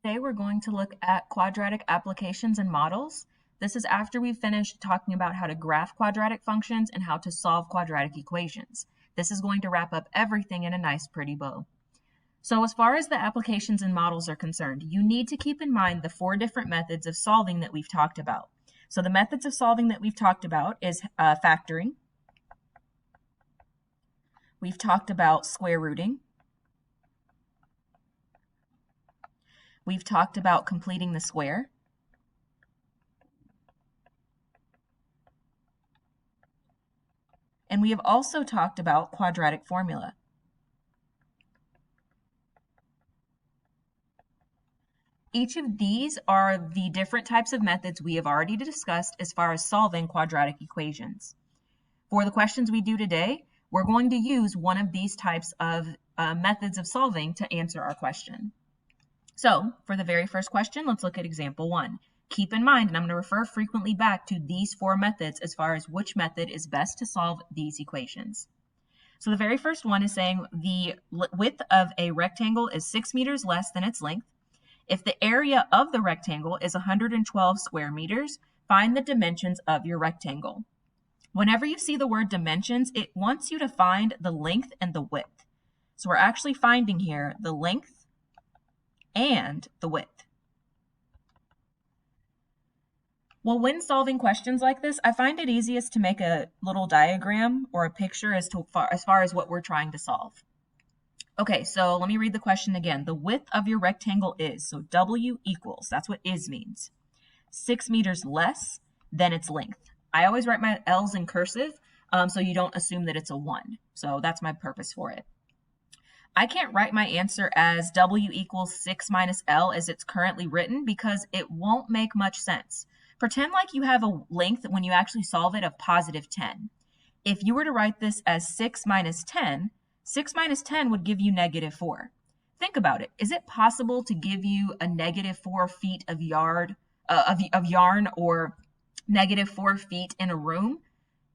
Today we're going to look at quadratic applications and models. This is after we've finished talking about how to graph quadratic functions and how to solve quadratic equations. This is going to wrap up everything in a nice pretty bow. So as far as the applications and models are concerned, you need to keep in mind the 4 different methods of solving that we've talked about. So the methods of solving that we've talked about is factoring. We've talked about square rooting. We've talked about completing the square. And we have also talked about quadratic formula. Each of these are the different types of methods we have already discussed as far as solving quadratic equations. For the questions we do today, we're going to use one of these types of methods of solving to answer our question. So for the very first question, let's look at example 1. Keep in mind, and I'm going to refer frequently back to these 4 methods as far as which method is best to solve these equations. So the very first one is saying the width of a rectangle is 6 meters less than its length. If the area of the rectangle is 112 square meters, find the dimensions of your rectangle. Whenever you see the word dimensions, it wants you to find the length and the width. So we're actually finding here the length and the width. Well, when solving questions like this, I find it easiest to make a little diagram or a picture as far as what we're trying to solve. Okay, so let me read the question again. The width of your rectangle is, so W equals, that's what is means, 6 meters less than its length. I always write my L's in cursive, so you don't assume that it's a 1. So that's my purpose for it. I can't write my answer as W equals 6 minus L as it's currently written because it won't make much sense. Pretend like you have a length when you actually solve it of positive 10. If you were to write this as 6 minus 10, 6 minus 10 would give you negative 4. Think about it. Is it possible to give you a negative 4 feet of yarn or negative 4 feet in a room?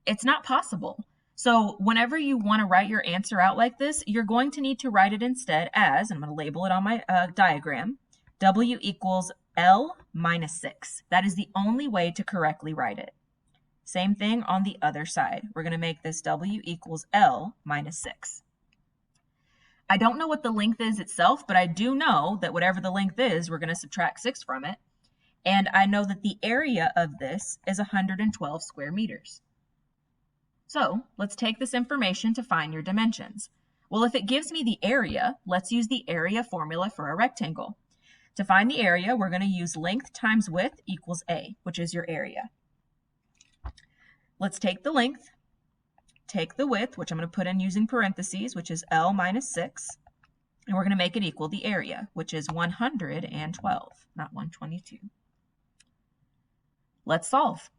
It's not possible. So whenever you want to write your answer out like this, you're going to need to write it instead as, I'm going to label it on my diagram, W equals L minus 6. That is the only way to correctly write it. Same thing on the other side. We're going to make this W equals L minus 6. I don't know what the length is itself, but I do know that whatever the length is, we're going to subtract 6 from it. And I know that the area of this is 112 square meters. So let's take this information to find your dimensions. Well, if it gives me the area, let's use the area formula for a rectangle. To find the area, we're going to use length times width equals A, which is your area. Let's take the length, take the width, which I'm going to put in using parentheses, which is L minus 6, and we're going to make it equal the area, which is 112, not 122. Let's solve.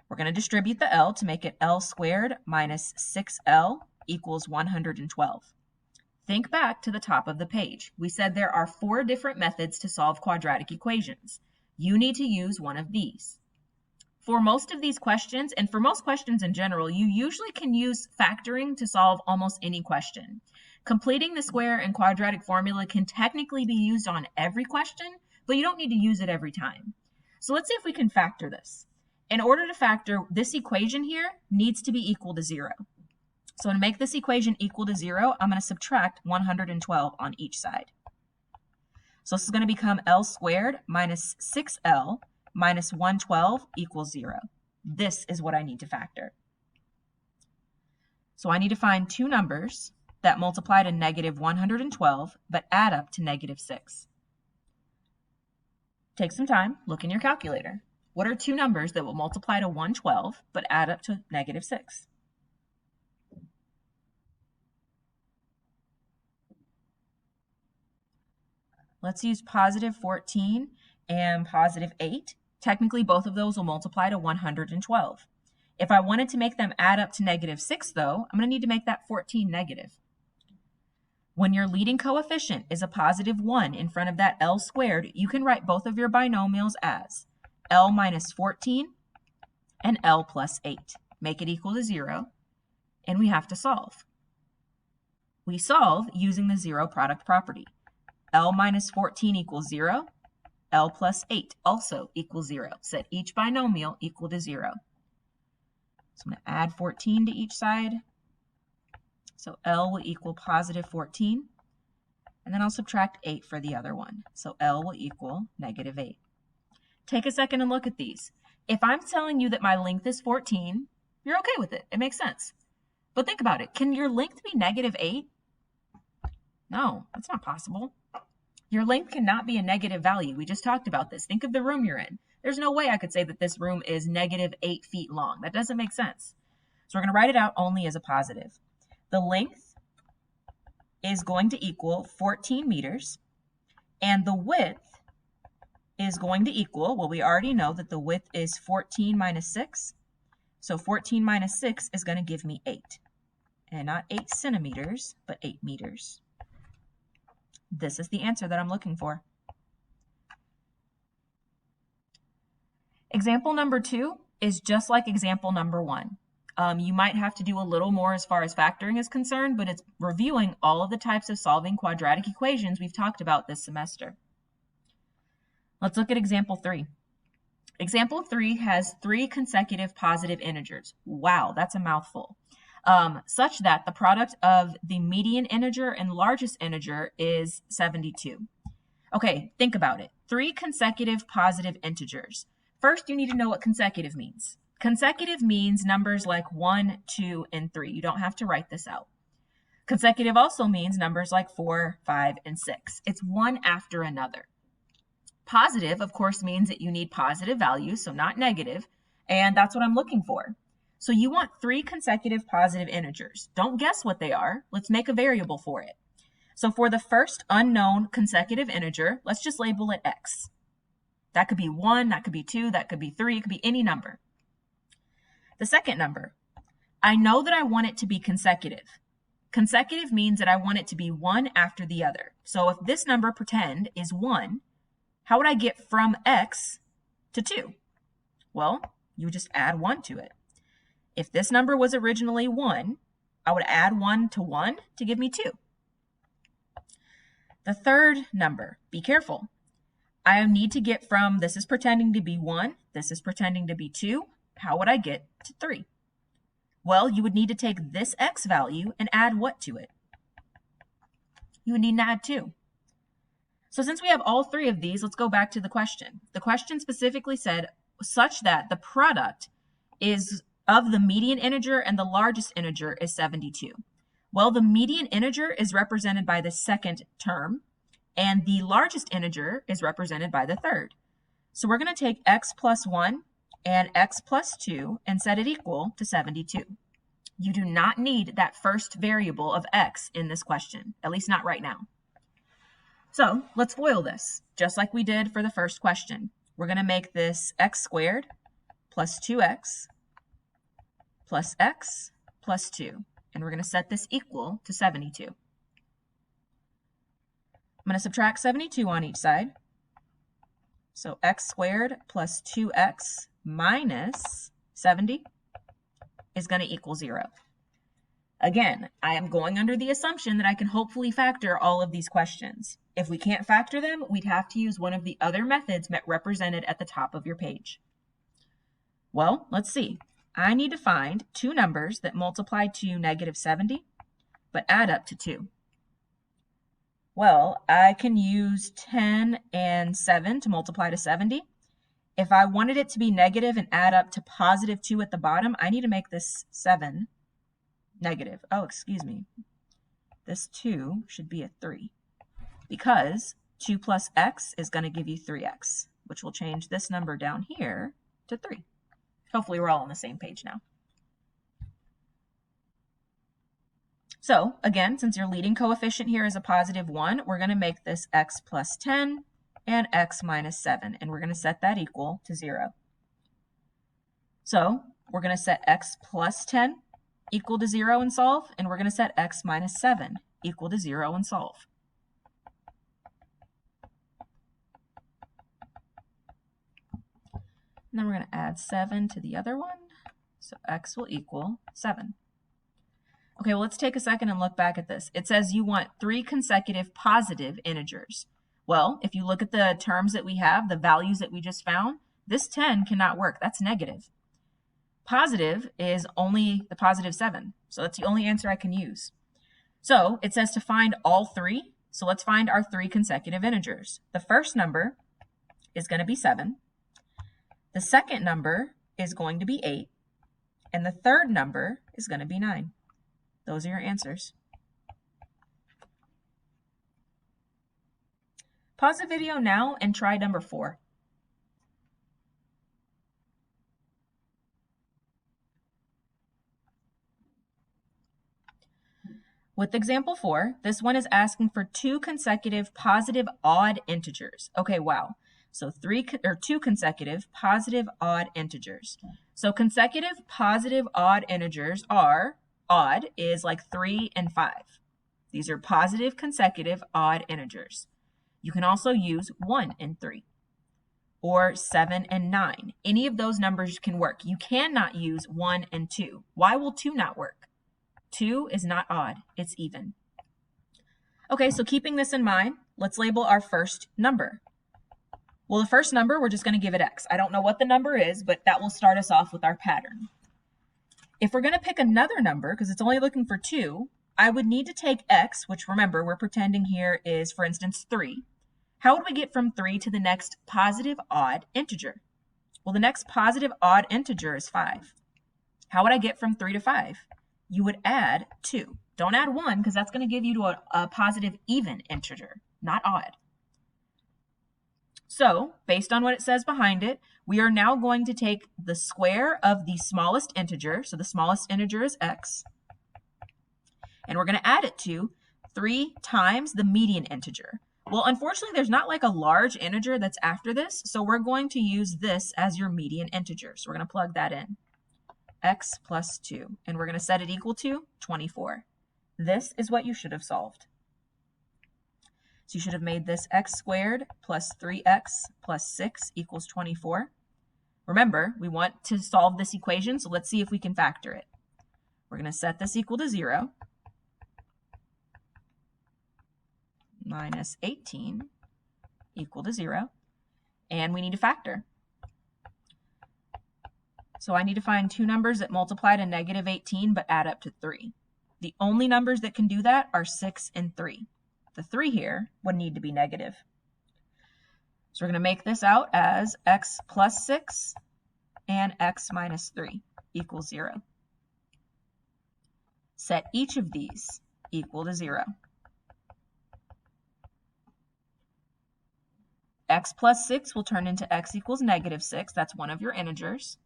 We're going to distribute the L to make it L squared minus 6L equals 112. Think back to the top of the page. We said there are 4 different methods to solve quadratic equations. You need to use one of these. For most of these questions, and for most questions in general, you usually can use factoring to solve almost any question. Completing the square and quadratic formula can technically be used on every question, but you don't need to use it every time. So let's see if we can factor this. In order to factor, this equation here needs to be equal to 0. So to make this equation equal to 0, I'm going to subtract 112 on each side. So this is going to become L squared minus 6L minus 112 equals 0. This is what I need to factor. So I need to find 2 numbers that multiply to negative 112 but add up to negative 6. Take some time, look in your calculator. What are 2 numbers that will multiply to 112 but add up to negative 6? Let's use positive 14 and positive 8. Technically, both of those will multiply to 112. If I wanted to make them add up to negative 6, though, I'm going to need to make that 14 negative. When your leading coefficient is a positive 1 in front of that L squared, you can write both of your binomials as L minus 14 and L plus 8. Make it equal to 0, and we have to solve. We solve using the zero product property. L minus 14 equals 0. L plus 8 also equals 0. Set each binomial equal to 0. So I'm going to add 14 to each side. So L will equal positive 14. And then I'll subtract 8 for the other one. So L will equal negative 8. Take a second and look at these. If I'm telling you that my length is 14, you're okay with it. It makes sense. But think about it. Can your length be negative 8? No, that's not possible. Your length cannot be a negative value. We just talked about this. Think of the room you're in. There's no way I could say that this room is negative 8 feet long. That doesn't make sense. So we're going to write it out only as a positive. The length is going to equal 14 meters, and the width is going to equal, well, we already know that the width is 14 minus 6. So 14 minus 6 is going to give me 8. And not 8 centimeters, but 8 meters. This is the answer that I'm looking for. Example number 2 is just like example number 1. You might have to do a little more as far as factoring is concerned, but it's reviewing all of the types of solving quadratic equations we've talked about this semester. Let's look at example 3. Example 3 has 3 consecutive positive integers. Wow, that's a mouthful. Such that the product of the median integer and largest integer is 72. Okay, think about it. 3 consecutive positive integers. First, you need to know what consecutive means. Consecutive means numbers like 1, 2, and 3. You don't have to write this out. Consecutive also means numbers like 4, 5, and 6. It's one after another. Positive, of course, means that you need positive values, so not negative, and that's what I'm looking for. So you want 3 consecutive positive integers. Don't guess what they are. Let's make a variable for it. So for the first unknown consecutive integer, let's just label it x. That could be 1, that could be 2, that could be 3, it could be any number. The second number, I know that I want it to be consecutive. Consecutive means that I want it to be one after the other. So if this number, pretend, is 1, how would I get from x to 2? Well, you would just add 1 to it. If this number was originally 1, I would add 1 to 1 to give me 2. The third number, be careful. I need to get from, this is pretending to be 1, this is pretending to be 2. How would I get to 3? Well, you would need to take this x value and add what to it? You would need to add 2. So since we have all 3 of these, let's go back to the question. The question specifically said, such that the product is of the median integer and the largest integer is 72. Well, the median integer is represented by the second term, and the largest integer is represented by the third. So we're going to take x plus 1 and x plus 2 and set it equal to 72. You do not need that first variable of x in this question, at least not right now. So let's FOIL this, just like we did for the first question. We're going to make this x squared plus 2x plus x plus 2. And we're going to set this equal to 72. I'm going to subtract 72 on each side. So x squared plus 2x minus 70 is going to equal 0. Again, I am going under the assumption that I can hopefully factor all of these questions. If we can't factor them, we'd have to use one of the other methods represented at the top of your page. Well, let's see. I need to find 2 numbers that multiply to negative 70, but add up to 2. Well, I can use 10 and 7 to multiply to 70. If I wanted it to be negative and add up to positive 2 at the bottom, I need to make this 7 negative. Oh, excuse me. This 2 should be a 3 because 2 plus x is going to give you 3x, which will change this number down here to 3. Hopefully we're all on the same page now. So again, since your leading coefficient here is a positive 1, we're going to make this x plus 10 and x minus 7, and we're going to set that equal to 0. So we're going to set x plus 10 equal to 0 and solve, and we're going to set x minus 7 equal to 0 and solve. And then we're going to add 7 to the other one, so x will equal 7. Okay, Okay, well, let's take a second and look back at this. It says you want 3 consecutive positive integers. Well, if you look at the terms that we have, the values that we just found, this 10 cannot work. That's negative. Positive is only the positive 7. So that's the only answer I can use. So it says to find all 3. So let's find our 3 consecutive integers. The first number is going to be 7. The second number is going to be 8. And the third number is going to be 9. Those are your answers. Pause the video now and try number 4. With example 4, this one is asking for 2 consecutive positive odd integers. Okay, wow. So 2 consecutive positive odd integers. So consecutive positive odd integers are, odd is like 3 and 5. These are positive consecutive odd integers. You can also use 1 and 3 or 7 and 9. Any of those numbers can work. You cannot use 1 and 2. Why will 2 not work? 2 is not odd, it's even. Okay, so keeping this in mind, let's label our first number. Well, the first number, we're just going to give it x. I don't know what the number is, but that will start us off with our pattern. If we're going to pick another number, because it's only looking for 2, I would need to take x, which remember, we're pretending here is, for instance, 3. How would we get from 3 to the next positive odd integer? Well, the next positive odd integer is 5. How would I get from 3 to 5? You would add 2. Don't add 1 because that's going to give you to a positive even integer, not odd. So, based on what it says behind it, we are now going to take the square of the smallest integer, so the smallest integer is x, and we're going to add it to 3 times the median integer. Well, unfortunately, there's not like a large integer that's after this, so we're going to use this as your median integer. So we're going to plug that in. X plus 2, and we're going to set it equal to 24. This is what you should have solved. So you should have made this x squared plus 3x plus 6 equals 24. Remember, we want to solve this equation, so let's see if we can factor it. We're going to set this equal to 0. Minus 18 equal to 0. And we need to factor. So I need to find 2 numbers that multiply to negative 18 but add up to 3. The only numbers that can do that are 6 and 3. The 3 here would need to be negative. So we're going to make this out as x plus 6 and x minus 3 equals 0. Set each of these equal to 0. X plus 6 will turn into x equals negative 6. That's one of your integers.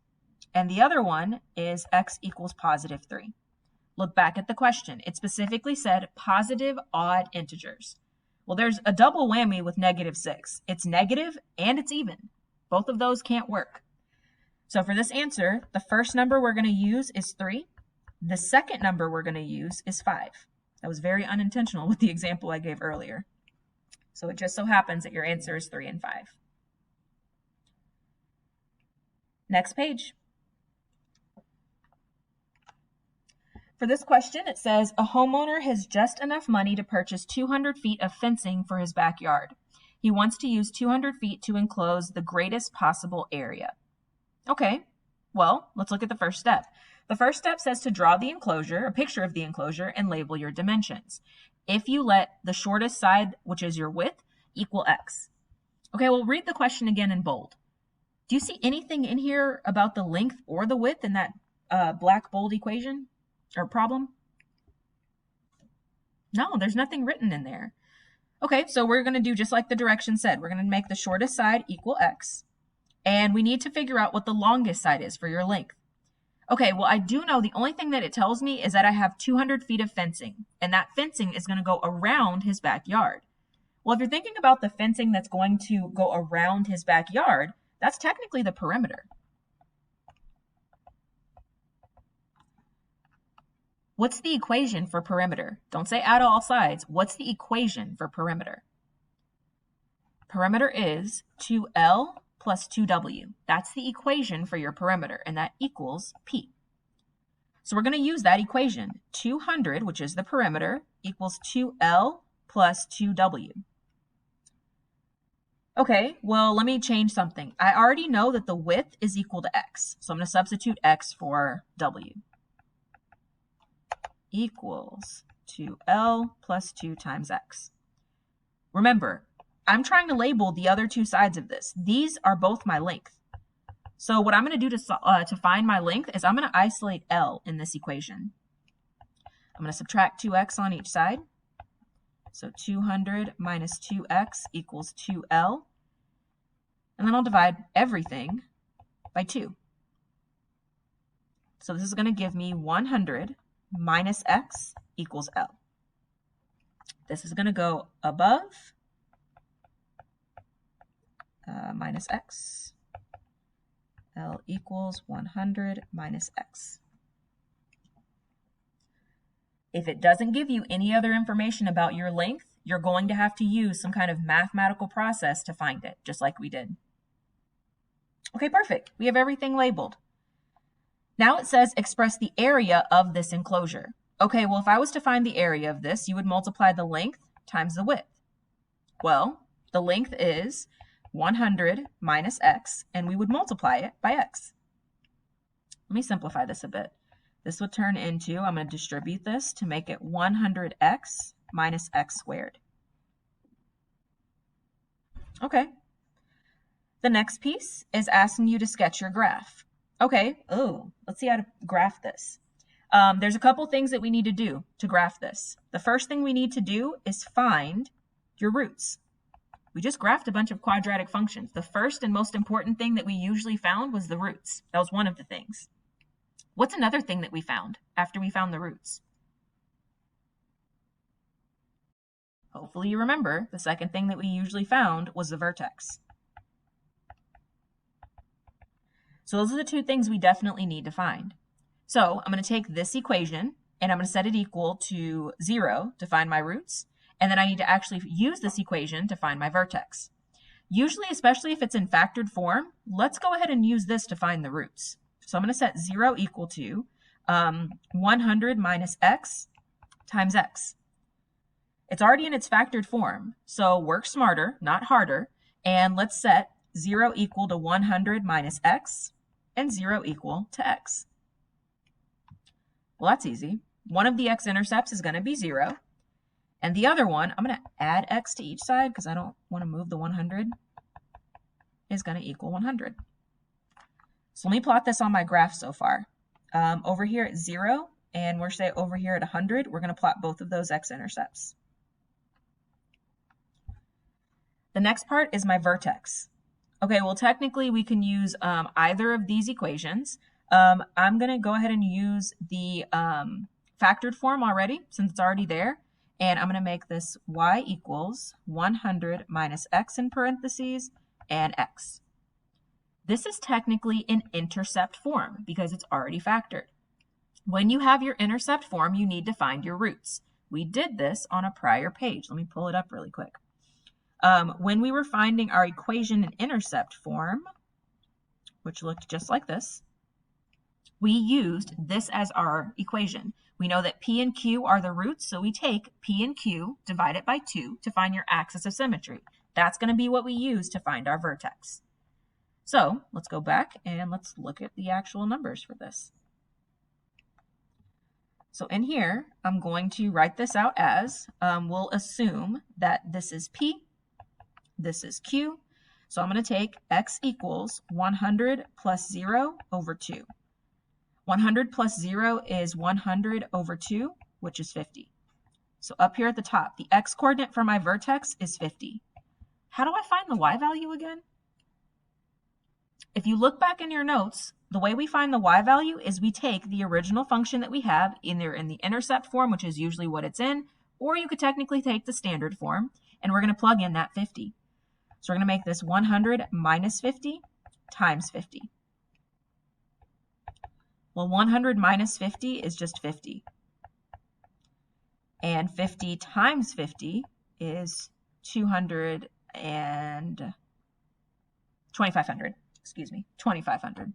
And the other one is x equals positive 3. Look back at the question. It specifically said positive odd integers. Well, there's a double whammy with negative 6. It's negative and it's even. Both of those can't work. So for this answer, the first number we're going to use is 3. The second number we're going to use is 5. That was very unintentional with the example I gave earlier. So it just so happens that your answer is 3 and 5. Next page. For this question, it says, a homeowner has just enough money to purchase 200 feet of fencing for his backyard. He wants to use 200 feet to enclose the greatest possible area. Okay, well, let's look at the first step. The first step says to draw the enclosure, a picture of the enclosure, and label your dimensions. If you let the shortest side, which is your width, equal x. Okay, we'll read the question again in bold. Do you see anything in here about the length or the width in that black bold equation? Or problem? No, there's nothing written in there. Okay, so we're going to do just like the direction said. We're going to make the shortest side equal x. And we need to figure out what the longest side is for your length. Okay, well, I do know the only thing that it tells me is that I have 200 feet of fencing. And that fencing is going to go around his backyard. Well, if you're thinking about the fencing that's going to go around his backyard, that's technically the perimeter. What's the equation for perimeter? Don't say add all sides. What's the equation for perimeter? Perimeter is 2L plus 2W. That's the equation for your perimeter, and that equals P. So we're going to use that equation. 200, which is the perimeter, equals 2L plus 2W. Okay, well, let me change something. I already know that the width is equal to x, so I'm going to substitute x for W. Equals 2L plus 2 times x. Remember, I'm trying to label the other two sides of this. These are both my length. So what I'm going to do to find my length is I'm going to isolate L in this equation. I'm going to subtract 2x on each side. So 200 minus 2x equals 2L. And then I'll divide everything by 2. So this is going to give me 100 minus x equals L. This is going to go above minus x. L equals 100 minus x. If it doesn't give you any other information about your length, you're going to have to use some kind of mathematical process to find it, just like we did. Okay, perfect. We have everything labeled. Now it says express the area of this enclosure. Okay, well, if I was to find the area of this, you would multiply the length times the width. Well, the length is 100 minus x, and we would multiply it by x. Let me simplify this a bit. This would turn into, I'm going to distribute this to make it 100x minus x squared. Okay. The next piece is asking you to sketch your graph. Okay, let's see how to graph this. There's a couple things that we need to do to graph this. The first thing we need to do is find your roots. We just graphed a bunch of quadratic functions. The first and most important thing that we usually found was the roots. That was one of the things. What's another thing that we found after we found the roots? Hopefully you remember the second thing that we usually found was the vertex. So those are the two things we definitely need to find. So I'm going to take this equation and I'm going to set it equal to 0 to find my roots. And then I need to actually use this equation to find my vertex. Usually, especially if it's in factored form, let's go ahead and use this to find the roots. So I'm going to set 0 equal to 100 minus x times x. It's already in its factored form, so work smarter, not harder. And let's set 0 equal to 100 minus x and 0 equal to x. Well, that's easy. One of the x-intercepts is going to be 0. And the other one, I'm going to add x to each side because I don't want to move the 100, is going to equal 100. So let me plot this on my graph so far. Over here at 0, and we're say over here at 100, we're going to plot both of those x-intercepts. The next part is my vertex. Okay, well, technically we can use either of these equations. I'm going to go ahead and use the factored form already, since it's already there. And I'm going to make this y equals 100 minus x in parentheses and x. This is technically an intercept form because it's already factored. When you have your intercept form, you need to find your roots. We did this on a prior page. Let me pull it up really quick. When we were finding our equation in intercept form, which looked just like this, we used this as our equation. We know that P and Q are the roots, so we take P and Q, divide it by 2 to find your axis of symmetry. That's going to be what we use to find our vertex. So let's go back and let's look at the actual numbers for this. So in here, I'm going to write this out as, we'll assume that this is P, this is Q. So I'm going to take x equals 100 plus 0 over 2. 100 plus 0 is 100 over 2, which is 50. So up here at the top, the x-coordinate for my vertex is 50. How do I find the y value again? If you look back in your notes, the way we find the y value is we take the original function that we have either in the intercept form, which is usually what it's in, or you could technically take the standard form, and we're going to plug in that 50. So we're going to make this 100 minus 50 times 50. Well, 100 minus 50 is just 50. And 50 times 50 is 2,500. Excuse me, 2,500.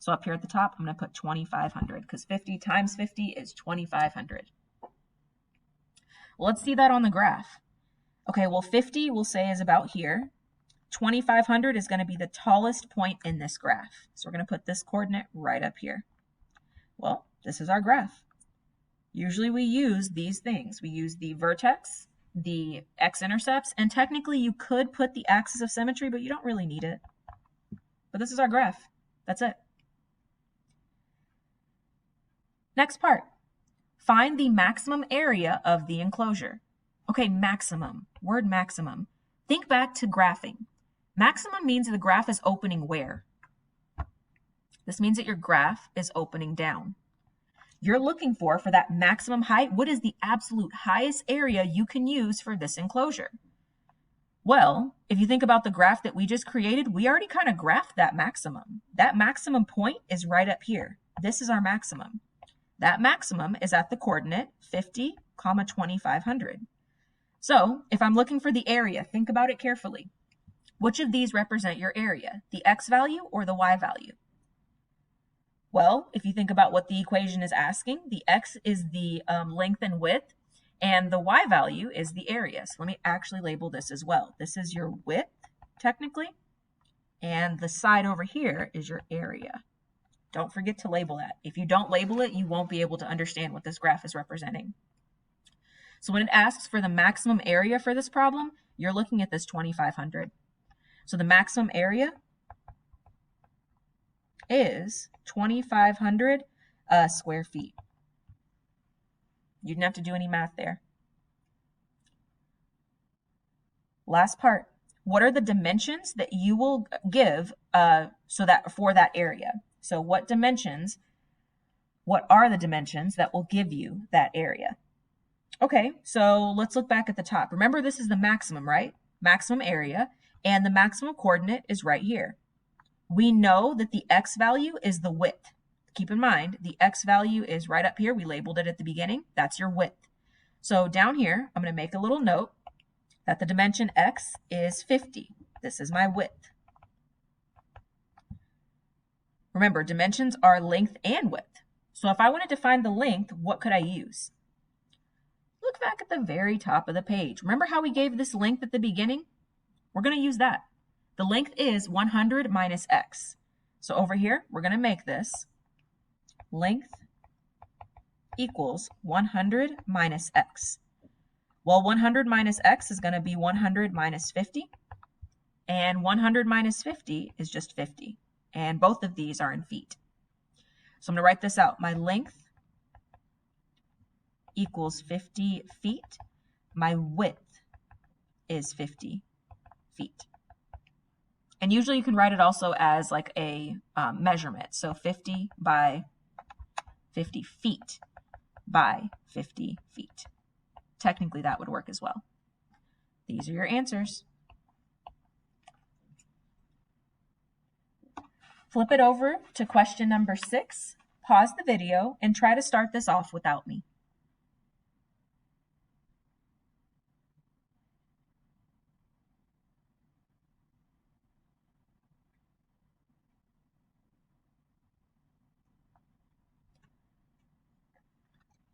So up here at the top, I'm going to put 2,500 because 50 times 50 is 2,500. Well, let's see that on the graph. Okay, well, 50 we'll say is about here. 2,500 is going to be the tallest point in this graph. So we're going to put this coordinate right up here. Well, this is our graph. Usually we use these things. We use the vertex, the x-intercepts, and technically you could put the axis of symmetry, but you don't really need it. But this is our graph. That's it. Next part. Find the maximum area of the enclosure. Okay, maximum. Word maximum. Think back to graphing. Maximum means the graph is opening where? This means that your graph is opening down. You're looking for that maximum height. What is the absolute highest area you can use for this enclosure? Well, if you think about the graph that we just created, we already kind of graphed that maximum. That maximum point is right up here. This is our maximum. That maximum is at the coordinate 50, 2,500. So if I'm looking for the area, think about it carefully. Which of these represent your area, the x value or the y value? Well, if you think about what the equation is asking, the x is the length and width, and the y value is the area. So let me actually label this as well. This is your width, technically, and the side over here is your area. Don't forget to label that. If you don't label it, you won't be able to understand what this graph is representing. So when it asks for the maximum area for this problem, you're looking at this 2,500. So the maximum area is 2,500 square feet. You didn't have to do any math there. Last part. What are the dimensions that you will give for that area? So what are the dimensions that will give you that area? Okay, so let's look back at the top. Remember, this is the maximum, right? Maximum area, and the maximum coordinate is right here. We know that the x value is the width. Keep in mind, the x value is right up here. We labeled it at the beginning. That's your width. So down here, I'm going to make a little note that the dimension x is 50. This is my width. Remember, dimensions are length and width. So if I wanted to find the length, what could I use? Look back at the very top of the page. Remember how we gave this length at the beginning? We're going to use that. The length is 100 minus x. So over here, we're going to make this length equals 100 minus x. Well, 100 minus x is going to be 100 minus 50. And 100 minus 50 is just 50. And both of these are in feet. So I'm going to write this out. My length equals 50 feet. My width is 50 feet. And usually you can write it also as like a measurement. So 50 by 50 feet by 50 feet. Technically that would work as well. These are your answers. Flip it over to question number 6, pause the video, and try to start this off without me.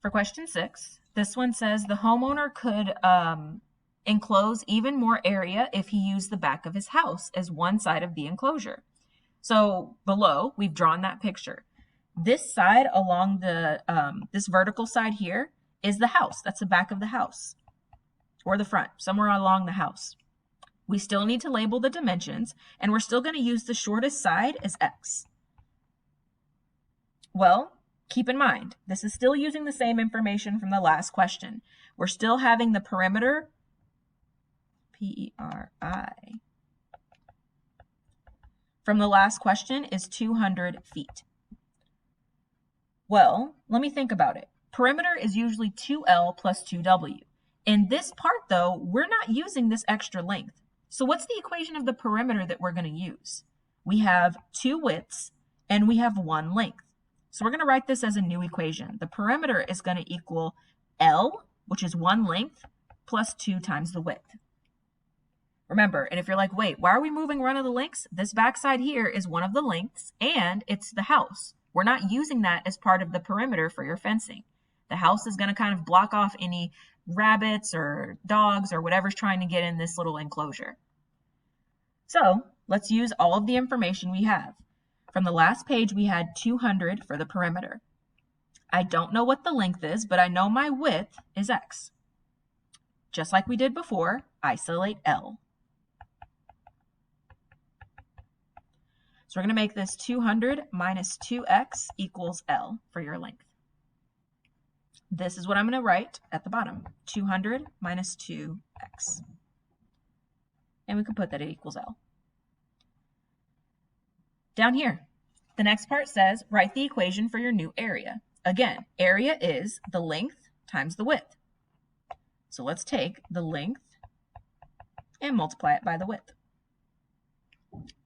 For question 6, this one says the homeowner could enclose even more area if he used the back of his house as one side of the enclosure. So below, we've drawn that picture. This side along the, this vertical side here is the house. That's the back of the house, or the front, somewhere along the house. We still need to label the dimensions, and we're still going to use the shortest side as x. Well, keep in mind, this is still using the same information from the last question. We're still having the perimeter, P-E-R-I, from the last question is 200 feet. Well, let me think about it. Perimeter is usually 2L plus 2W. In this part, though, we're not using this extra length. So what's the equation of the perimeter that we're going to use? We have 2 widths and we have 1 length. So we're going to write this as a new equation. The perimeter is going to equal L, which is 1 length, plus 2 times the width. Remember, and if you're like, wait, why are we moving one of the lengths? This backside here is one of the lengths, and it's the house. We're not using that as part of the perimeter for your fencing. The house is going to kind of block off any rabbits or dogs or whatever's trying to get in this little enclosure. So let's use all of the information we have. From the last page, we had 200 for the perimeter. I don't know what the length is, but I know my width is x. Just like we did before, isolate L. So we're going to make this 200 minus 2x equals L for your length. This is what I'm going to write at the bottom, 200 minus 2x. And we can put that it equals L. Down here, the next part says, write the equation for your new area. Again, area is the length times the width. So let's take the length and multiply it by the width.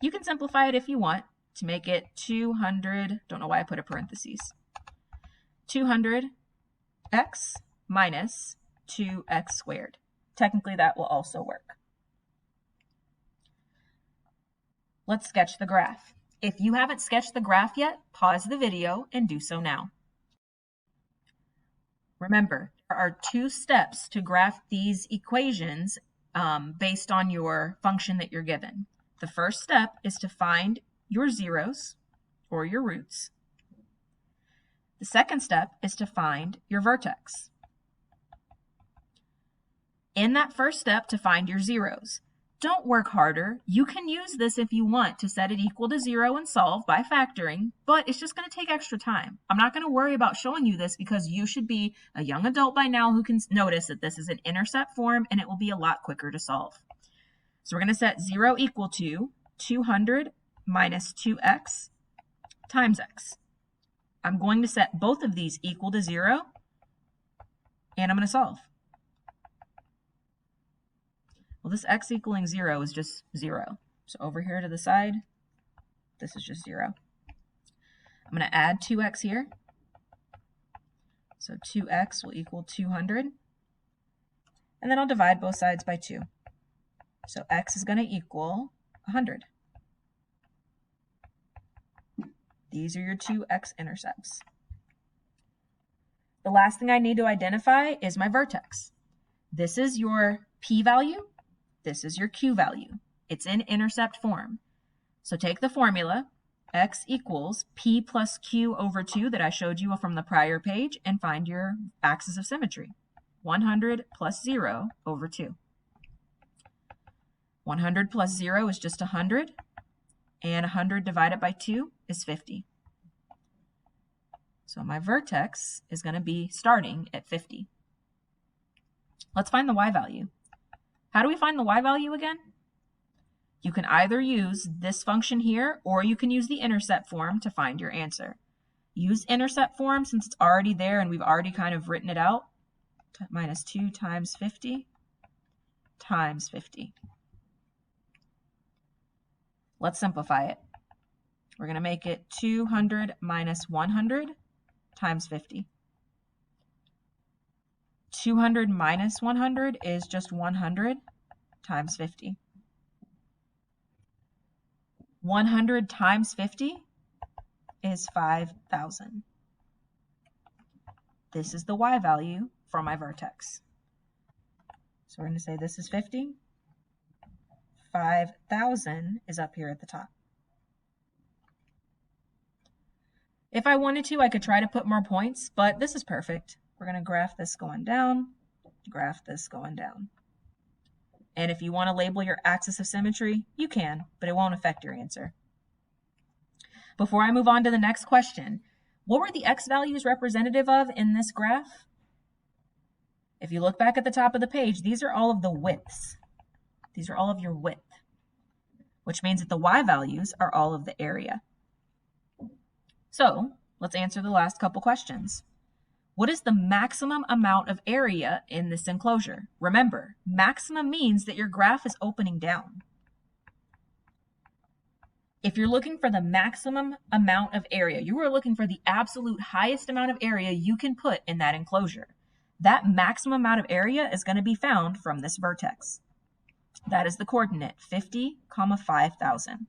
You can simplify it if you want to make it 200, don't know why I put a parentheses, 200x minus 2x squared. Technically, that will also work. Let's sketch the graph. If you haven't sketched the graph yet, pause the video and do so now. Remember, there are 2 steps to graph these equations based on your function that you're given. The first step is to find your zeros or your roots. The second step is to find your vertex. In that first step, to find your zeros, don't work harder. You can use this if you want to set it equal to 0 and solve by factoring, but it's just going to take extra time. I'm not going to worry about showing you this because you should be a young adult by now who can notice that this is an intercept form and it will be a lot quicker to solve. So we're going to set 0 equal to 200 minus 2x times x. I'm going to set both of these equal to 0, and I'm going to solve. Well, this x equaling 0 is just 0. So over here to the side, this is just 0. I'm going to add 2x here. So 2x will equal 200. And then I'll divide both sides by 2. So x is going to equal 100. These are your 2 x-intercepts. The last thing I need to identify is my vertex. This is your p-value. This is your q-value. It's in intercept form. So take the formula, x equals p plus q over 2 that I showed you from the prior page, and find your axis of symmetry. 100 plus 0 over 2. 100 plus 0 is just 100, and 100 divided by 2 is 50. So my vertex is going to be starting at 50. Let's find the y-value. How do we find the y-value again? You can either use this function here, or you can use the intercept form to find your answer. Use intercept form since it's already there and we've already kind of written it out. Minus 2 times 50 times 50. Let's simplify it. We're going to make it 200 minus 100 times 50. 200 minus 100 is just 100 times 50. 100 times 50 is 5,000. This is the y-value for my vertex. So we're going to say this is 50. 5,000 is up here at the top. If I wanted to, I could try to put more points, but this is perfect. We're going to graph this going down, graph this going down. And if you want to label your axis of symmetry, you can, but it won't affect your answer. Before I move on to the next question, what were the x values representative of in this graph? If you look back at the top of the page, these are all of the widths. These are all of your width, which means that the y values are all of the area. So let's answer the last couple questions. What is the maximum amount of area in this enclosure? Remember, maximum means that your graph is opening down. If you're looking for the maximum amount of area, you are looking for the absolute highest amount of area you can put in that enclosure. That maximum amount of area is going to be found from this vertex. That is the coordinate, 50, 5,000.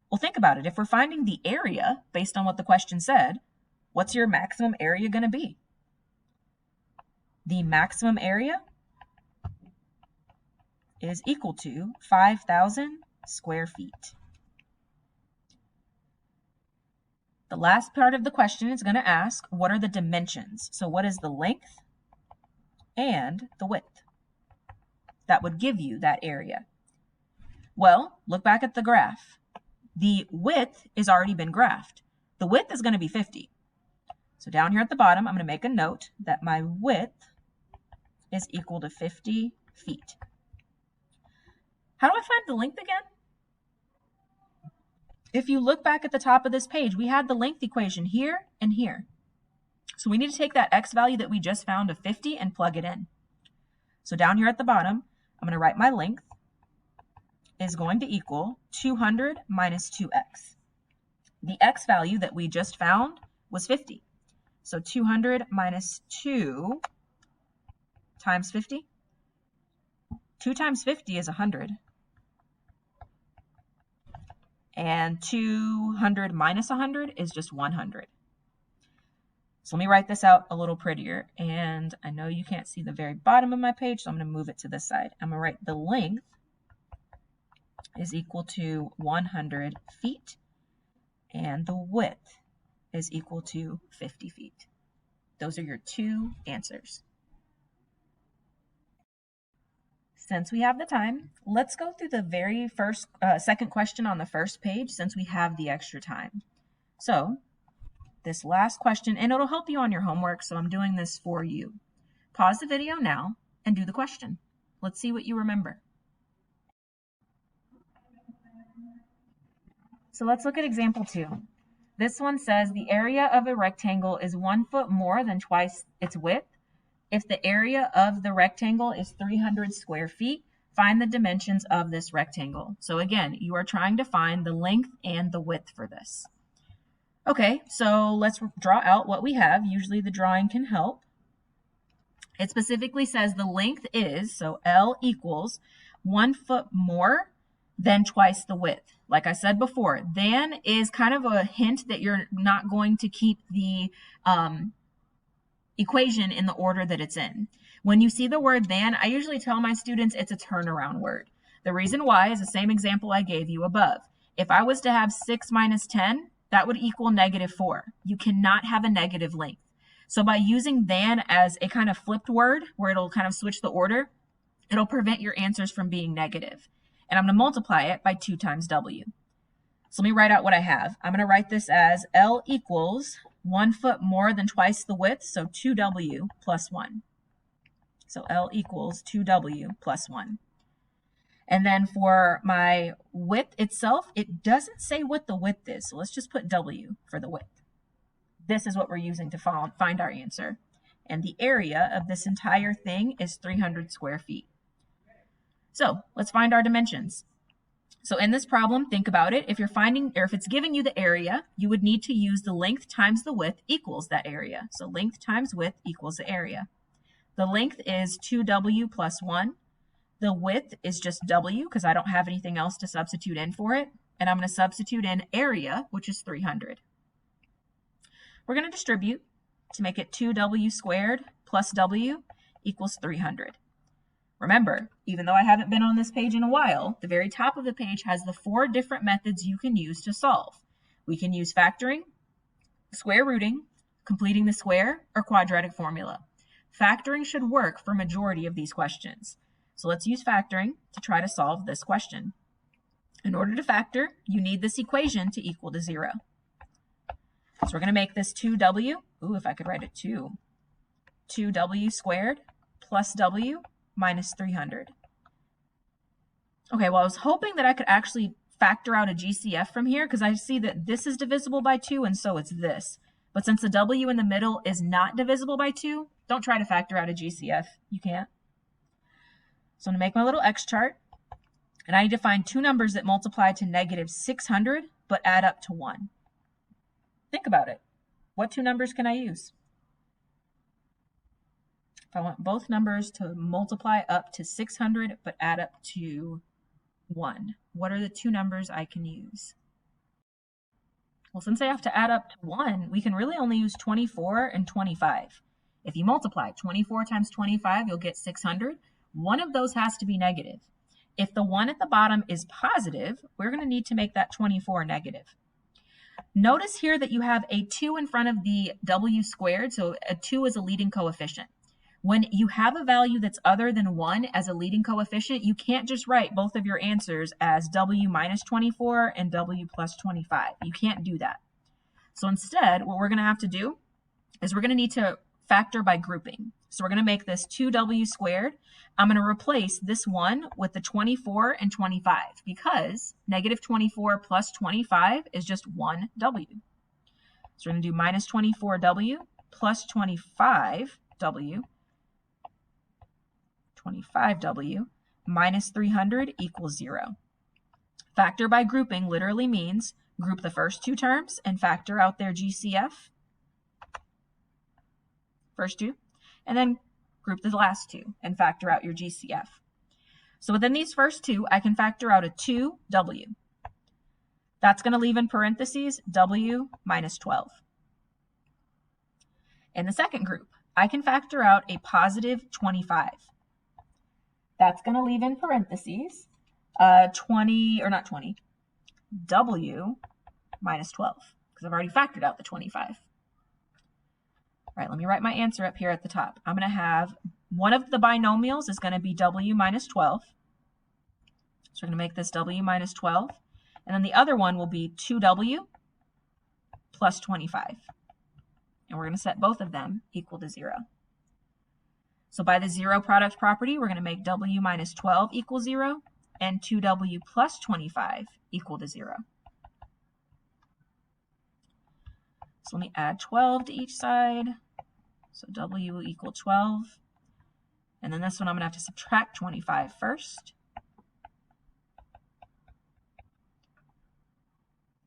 Well, think about it. If we're finding the area based on what the question said, what's your maximum area going to be? The maximum area is equal to 5,000 square feet. The last part of the question is going to ask, what are the dimensions? So what is the length and the width? That would give you that area. Well, look back at the graph. The width has already been graphed. The width is going to be 50. So down here at the bottom, I'm going to make a note that my width is equal to 50 feet. How do I find the length again? If you look back at the top of this page, we had the length equation here and here. So we need to take that x value that we just found of 50 and plug it in. So down here at the bottom, I'm going to write my length is going to equal 200 minus 2x. The x value that we just found was 50. So 200 minus 2 times 50. 2 times 50 is 100. And 200 minus 100 is just 100. So let me write this out a little prettier. And I know you can't see the very bottom of my page, so I'm going to move it to this side. I'm going to write the length is equal to 100 feet, and the width is equal to 50 feet. Those are your two answers. Since we have the time, let's go through the very second question on the first page since we have the extra time. So this last question, and it'll help you on your homework, so I'm doing this for you. Pause the video now and do the question. Let's see what you remember. So let's look at example 2. This one says the area of a rectangle is 1 foot more than twice its width. If the area of the rectangle is 300 square feet, find the dimensions of this rectangle. So again, you are trying to find the length and the width for this. Okay, so let's draw out what we have. Usually the drawing can help. It specifically says the length is, so L equals 1 foot more than twice the width. Like I said before, than is kind of a hint that you're not going to keep the equation in the order that it's in. When you see the word than, I usually tell my students it's a turnaround word. The reason why is the same example I gave you above. If I was to have 6 minus 10, that would equal -4. You cannot have a negative length. So by using than as a kind of flipped word where it'll kind of switch the order, it'll prevent your answers from being negative. And I'm going to multiply it by 2 times W. So let me write out what I have. I'm going to write this as L equals 1 foot more than twice the width, so 2W plus 1. So L equals 2W plus 1. And then for my width itself, it doesn't say what the width is, so let's just put W for the width. This is what we're using to find our answer. And the area of this entire thing is 300 square feet. So let's find our dimensions. So in this problem, think about it. If you're finding, or if it's giving you the area, you would need to use the length times the width equals that area. So length times width equals the area. The length is 2W plus 1. The width is just W because I don't have anything else to substitute in for it. And I'm going to substitute in area, which is 300. We're going to distribute to make it 2W squared plus W equals 300. Remember, even though I haven't been on this page in a while, the very top of the page has the 4 different methods you can use to solve. We can use factoring, square rooting, completing the square, or quadratic formula. Factoring should work for majority of these questions. So let's use factoring to try to solve this question. In order to factor, you need this equation to equal to 0. So we're going to make this 2W, if I could write it 2W squared plus W minus 300. Okay, well, I was hoping that I could actually factor out a GCF from here because I see that this is divisible by 2 and so it's this. But since the W in the middle is not divisible by 2, don't try to factor out a GCF. You can't. So I'm going to make my little X chart. And I need to find 2 numbers that multiply to -600 but add up to 1. Think about it. What 2 numbers can I use? If I want both numbers to multiply up to 600 but add up to 1, what are the two numbers I can use? Well, since I have to add up to 1, we can really only use 24 and 25. If you multiply 24 times 25, you'll get 600. One of those has to be negative. If the 1 at the bottom is positive, we're going to need to make that 24 negative. Notice here that you have a 2 in front of the w squared, so a 2 is a leading coefficient. When you have a value that's other than 1 as a leading coefficient, you can't just write both of your answers as w minus 24 and w plus 25. You can't do that. So instead, what we're going to have to do is we're going to need to factor by grouping. So we're going to make this 2w squared. I'm going to replace this 1 with the 24 and 25 because negative 24 plus 25 is just 1w. So we're going to do minus 24w plus 25w minus 300 equals 0. Factor by grouping literally means group the first two terms and factor out their GCF, first two, and then group the last two and factor out your GCF. So within these first two, I can factor out a 2w. That's going to leave in parentheses w minus 12. In the second group, I can factor out a positive 25. That's going to leave in parentheses w minus 12, because I've already factored out the 25. All right, let me write my answer up here at the top. I'm going to have one of the binomials is going to be w minus 12. So we're going to make this w minus 12. And then the other one will be 2w plus 25. And we're going to set both of them equal to 0. So by the zero product property, we're going to make w minus 12 equal 0 and 2w plus 25 equal to 0. So let me add 12 to each side. So w will equal 12. And then this one I'm going to have to subtract 25 first.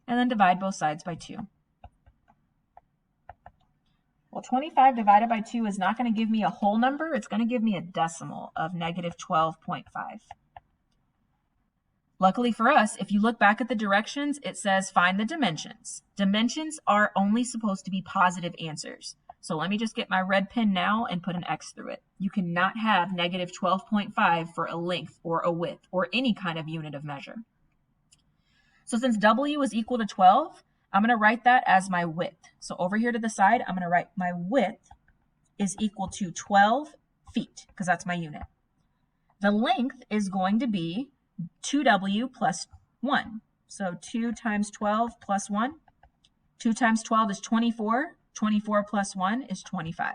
And then divide both sides by 2. Well, 25 divided by 2 is not going to give me a whole number. It's going to give me a decimal of negative 12.5. Luckily for us, if you look back at the directions, it says find the dimensions. Dimensions are only supposed to be positive answers. So let me just get my red pen now and put an X through it. You cannot have negative 12.5 for a length or a width or any kind of unit of measure. So since w is equal to 12, I'm going to write that as my width. So over here to the side, I'm going to write my width is equal to 12 feet, because that's my unit. The length is going to be 2w plus 1. So 2 times 12 plus 1. 2 times 12 is 24. 24 plus 1 is 25.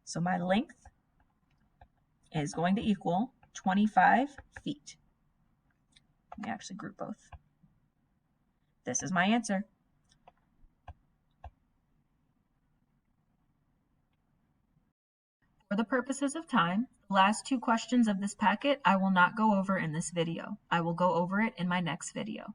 So my length is going to equal 25 feet. Let me actually group both. This is my answer. For the purposes of time, the last two questions of this packet I will not go over in this video. I will go over it in my next video.